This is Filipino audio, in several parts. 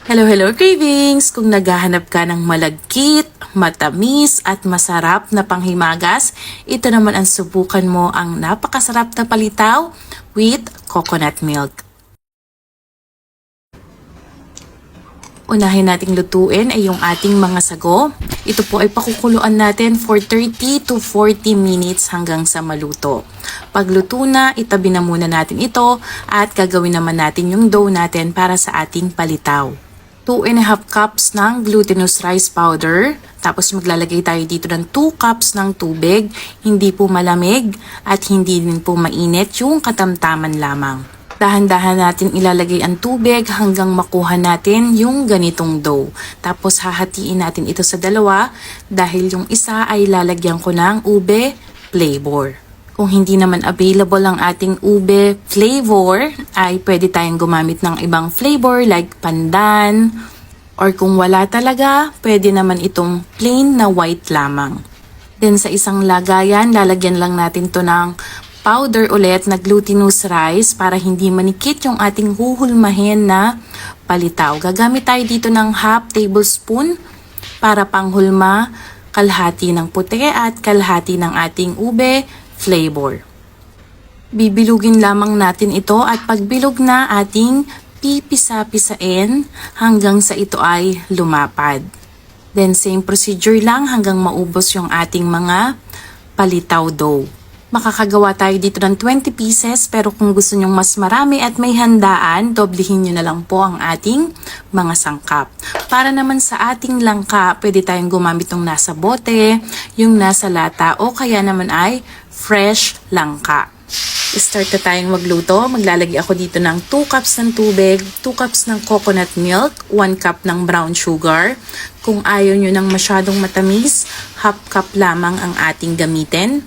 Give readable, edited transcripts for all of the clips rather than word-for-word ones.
Hello, hello cravings! Kung naghahanap ka ng malagkit, matamis at masarap na panghimagas, ito naman ang subukan mo ang napakasarap na palitaw with coconut milk. Unahin nating lutuin ay yung ating mga sago. Ito po ay pakukuluan natin for 30 to 40 minutes hanggang sa maluto. Pagluto na, itabi na muna natin ito at gagawin naman natin yung dough natin para sa ating palitaw. 2½ cups ng glutinous rice powder. Tapos maglalagay tayo dito ng 2 cups ng tubig. Hindi po malamig at hindi din po mainit, yung katamtaman lamang. Dahan-dahan natin ilalagay ang tubig hanggang makuha natin yung ganitong dough. Tapos hahatiin natin ito sa dalawa dahil yung isa ay lalagyan ko ng ube flavor. Kung hindi naman available ang ating ube flavor, ay pwede tayong gumamit ng ibang flavor like pandan, or kung wala talaga, pwede naman itong plain na white lamang. Then sa isang lagayan, lalagyan lang natin to ng powder ulit na glutinous rice para hindi manikit yung ating huhulmahin na palitaw. Gagamit tayo dito ng ½ tablespoon para panghulma, kalahati ng puti at kalahati ng ating ube flavor. Bibilugin lamang natin ito at pagbilog na ating pipisa-pisain hanggang sa ito ay lumapad. Then same procedure lang hanggang maubos yung ating mga palitaw dough. Makakagawa tayo dito ng 20 pieces pero kung gusto nyong mas marami at may handaan, doblihin nyo na lang po ang ating mga sangkap. Para naman sa ating langka, pwede tayong gumamit ng nasa bote, yung nasa lata o kaya naman ay fresh langka. Start na tayong magluto. Maglalagay ako dito ng 2 cups ng tubig, 2 cups ng coconut milk, 1 cup ng brown sugar. Kung ayaw nyo ng masyadong matamis, ½ cup lamang ang ating gamitin.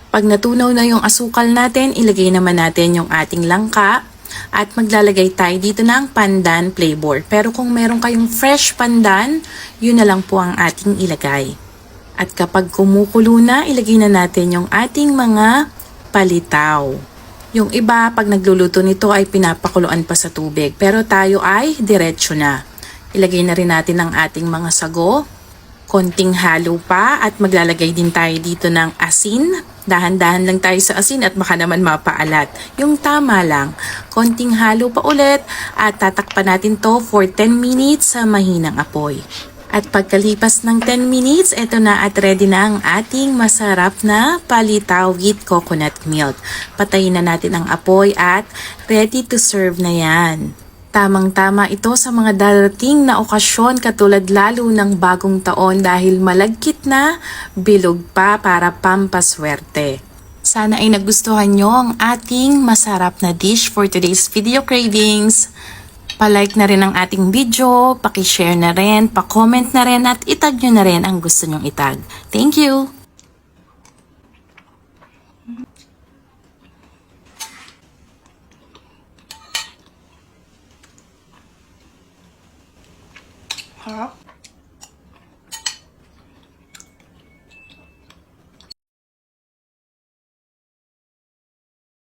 Pag natunaw na yung asukal natin, ilagay naman natin yung ating langka at maglalagay tayo dito ng pandan flavor. Pero kung meron kayong fresh pandan, yun na lang po ang ating ilagay. At kapag kumukulo na, ilagay na natin yung ating mga palitaw. Yung iba, pag nagluluto nito ay pinapakuluan pa sa tubig. Pero tayo ay diretso na. Ilagay na rin natin ang ating mga sago. Konting halo pa at maglalagay din tayo dito ng asin. Dahan-dahan lang tayo sa asin at baka naman mapaalat. Yung tama lang. Konting halo pa ulit at tatakpan natin to for 10 minutes sa mahinang apoy. At pagkalipas ng 10 minutes, eto na at ready na ang ating masarap na palitaw with coconut milk. Patayin na natin ang apoy at ready to serve na yan. Tamang-tama ito sa mga darating na okasyon katulad lalo ng bagong taon dahil malagkit na, bilog pa para pampaswerte. Sana ay nagustuhan nyo ang ating masarap na dish for today's video cravings. Pa-like na rin ang ating video, paki-share na rin, pa-comment na rin at itag nyo na rin ang gusto nyong itag. Thank you! Harap.